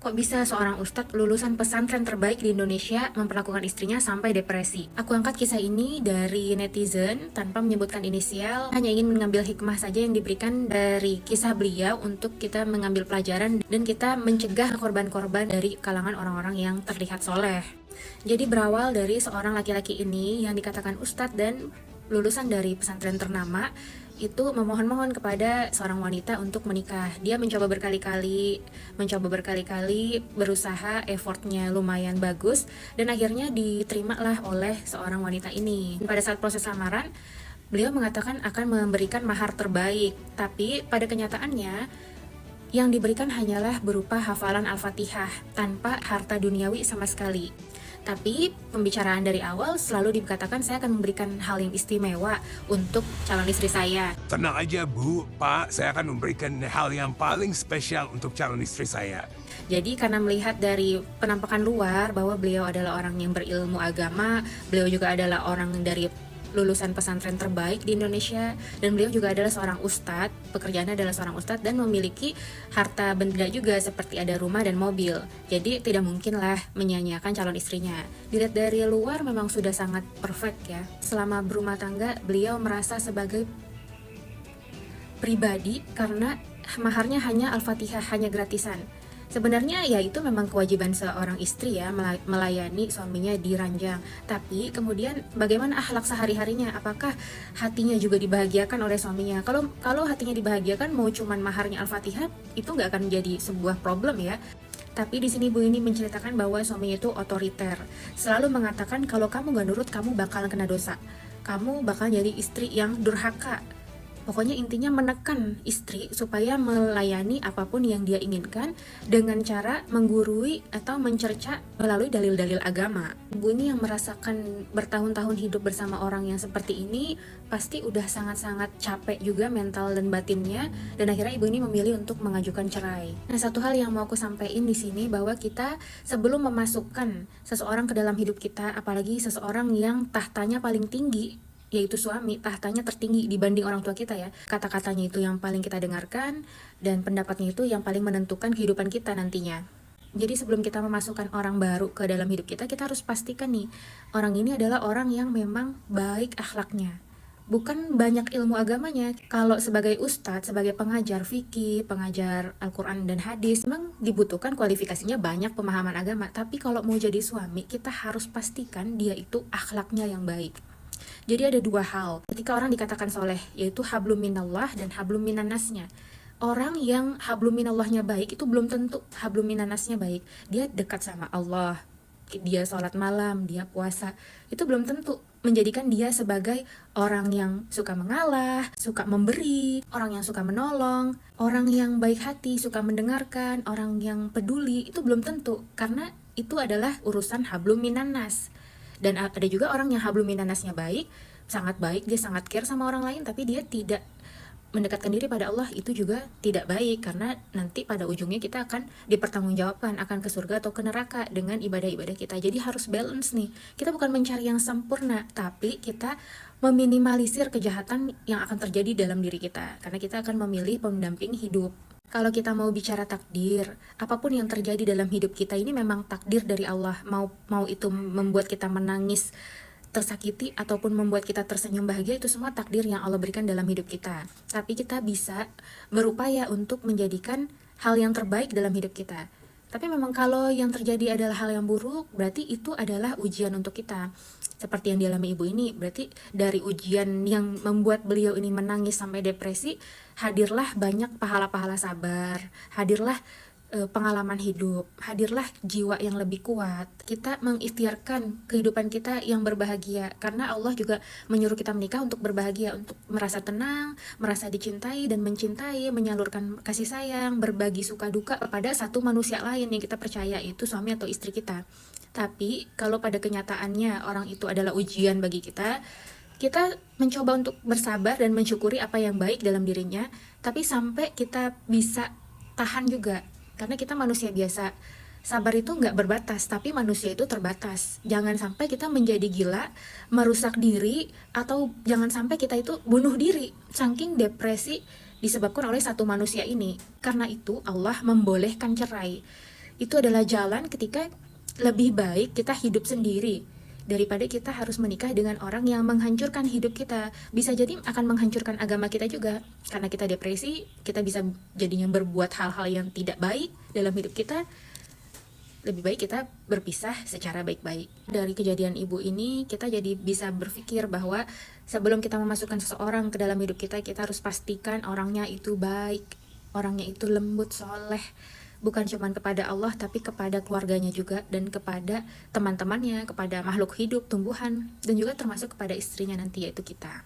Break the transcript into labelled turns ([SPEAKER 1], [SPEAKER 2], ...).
[SPEAKER 1] Kok bisa seorang ustadz lulusan pesantren terbaik di Indonesia memperlakukan istrinya sampai depresi? Aku angkat kisah ini dari netizen tanpa menyebutkan inisial, hanya ingin mengambil hikmah saja yang diberikan dari kisah beliau untuk kita mengambil pelajaran dan kita mencegah korban-korban dari kalangan orang-orang yang terlihat soleh. Jadi berawal dari seorang laki-laki ini yang dikatakan ustadz dan lulusan dari pesantren ternama, itu memohon-mohon kepada seorang wanita untuk menikah. Dia mencoba berkali-kali, berusaha, effortnya lumayan bagus, dan akhirnya diterimalah oleh seorang wanita ini. Pada saat proses lamaran, beliau mengatakan akan memberikan mahar terbaik, tapi pada kenyataannya yang diberikan hanyalah berupa hafalan Al-Fatihah tanpa harta duniawi sama sekali. Tapi pembicaraan dari awal selalu dikatakan saya akan memberikan hal yang istimewa untuk calon istri saya.
[SPEAKER 2] Tenang aja Bu, Pak, saya akan memberikan hal yang paling spesial untuk calon istri saya.
[SPEAKER 1] Jadi karena melihat dari penampakan luar bahwa beliau adalah orang yang berilmu agama, beliau juga adalah orang dari lulusan pesantren terbaik di Indonesia, dan beliau juga adalah seorang ustadz, pekerjaannya adalah seorang ustadz dan memiliki harta benda juga seperti ada rumah dan mobil. Jadi tidak mungkinlah menyanyiakan calon istrinya. Dilihat dari luar memang sudah sangat perfect ya. Selama berumah tangga beliau merasa sebagai pribadi karena maharnya hanya Al-Fatihah, hanya gratisan. Sebenarnya ya itu memang kewajiban seorang istri ya, melayani suaminya di ranjang. Tapi kemudian bagaimana akhlak sehari-harinya? Apakah hatinya juga dibahagiakan oleh suaminya? Kalau hatinya dibahagiakan, mau cuman maharnya Al-Fatihah, itu nggak akan menjadi sebuah problem ya. Tapi di sini Bu ini menceritakan bahwa suaminya itu otoriter, selalu mengatakan kalau kamu nggak nurut kamu bakal kena dosa, kamu bakal jadi istri yang durhaka. Pokoknya intinya menekan istri supaya melayani apapun yang dia inginkan dengan cara menggurui atau mencerca melalui dalil-dalil agama. Ibu ini yang merasakan bertahun-tahun hidup bersama orang yang seperti ini pasti udah sangat-sangat capek juga mental dan batinnya, dan akhirnya ibu ini memilih untuk mengajukan cerai. Nah, satu hal yang mau aku sampaikan di sini bahwa kita sebelum memasukkan seseorang ke dalam hidup kita, apalagi seseorang yang tahtanya paling tinggi, yaitu suami, tahtanya tertinggi dibanding orang tua kita ya. Kata-katanya itu yang paling kita dengarkan dan pendapatnya itu yang paling menentukan kehidupan kita nantinya. Jadi sebelum kita memasukkan orang baru ke dalam hidup kita, kita harus pastikan nih, orang ini adalah orang yang memang baik akhlaknya. Bukan banyak ilmu agamanya. Kalau sebagai ustadz, sebagai pengajar fikih, pengajar Al-Quran dan hadis, memang dibutuhkan kualifikasinya banyak pemahaman agama. Tapi kalau mau jadi suami, kita harus pastikan dia itu akhlaknya yang baik. Jadi ada dua hal ketika orang dikatakan soleh, yaitu hablum minallah dan hablum minannasnya. Orang yang hablum minallahnya baik itu belum tentu hablum minannasnya baik. Dia dekat sama Allah, dia sholat malam, dia puasa, itu belum tentu menjadikan dia sebagai orang yang suka mengalah, suka memberi, orang yang suka menolong, orang yang baik hati, suka mendengarkan, orang yang peduli, itu belum tentu, karena itu adalah urusan hablum minannas. Dan ada juga orang yang hablum minannasnya baik, sangat baik, dia sangat care sama orang lain, tapi dia tidak mendekatkan diri pada Allah, itu juga tidak baik, karena nanti pada ujungnya kita akan dipertanggungjawabkan akan ke surga atau ke neraka dengan ibadah-ibadah kita. Jadi harus balance nih, kita bukan mencari yang sempurna, tapi kita meminimalisir kejahatan yang akan terjadi dalam diri kita, karena kita akan memilih pendamping hidup. Kalau kita mau bicara takdir, apapun yang terjadi dalam hidup kita ini memang takdir dari Allah. Mau itu membuat kita menangis, tersakiti, ataupun membuat kita tersenyum bahagia, itu semua takdir yang Allah berikan dalam hidup kita. Tapi kita bisa berupaya untuk menjadikan hal yang terbaik dalam hidup kita. Tapi memang kalau yang terjadi adalah hal yang buruk, berarti itu adalah ujian untuk kita. Seperti yang dialami ibu ini, berarti dari ujian yang membuat beliau ini menangis sampai depresi, hadirlah banyak pahala-pahala sabar, hadirlah pengalaman hidup, hadirlah jiwa yang lebih kuat. Kita mengikhtiarkan kehidupan kita yang berbahagia, karena Allah juga menyuruh kita menikah untuk berbahagia, untuk merasa tenang, merasa dicintai dan mencintai, menyalurkan kasih sayang, berbagi suka duka kepada satu manusia lain yang kita percaya, itu suami atau istri kita. Tapi kalau pada kenyataannya orang itu adalah ujian bagi kita, kita mencoba untuk bersabar dan mensyukuri apa yang baik dalam dirinya, tapi sampai kita bisa tahan juga. Karena kita manusia biasa, sabar itu nggak berbatas, tapi manusia itu terbatas. Jangan sampai kita menjadi gila, merusak diri, atau jangan sampai kita itu bunuh diri, saking depresi disebabkan oleh satu manusia ini. Karena itu Allah membolehkan cerai. itu adalah jalan ketika lebih baik kita hidup sendiri daripada kita harus menikah dengan orang yang menghancurkan hidup kita. Bisa jadi akan menghancurkan agama kita juga, karena kita depresi, kita bisa jadinya berbuat hal-hal yang tidak baik dalam hidup kita. Lebih baik kita berpisah secara baik-baik. Dari kejadian ibu ini, kita jadi bisa berpikir bahwa sebelum kita memasukkan seseorang ke dalam hidup kita harus pastikan orangnya itu baik, orangnya itu lembut, soleh, bukan cuma kepada Allah tapi kepada keluarganya juga, dan kepada teman-temannya, kepada makhluk hidup, tumbuhan, dan juga termasuk kepada istrinya nanti, yaitu kita.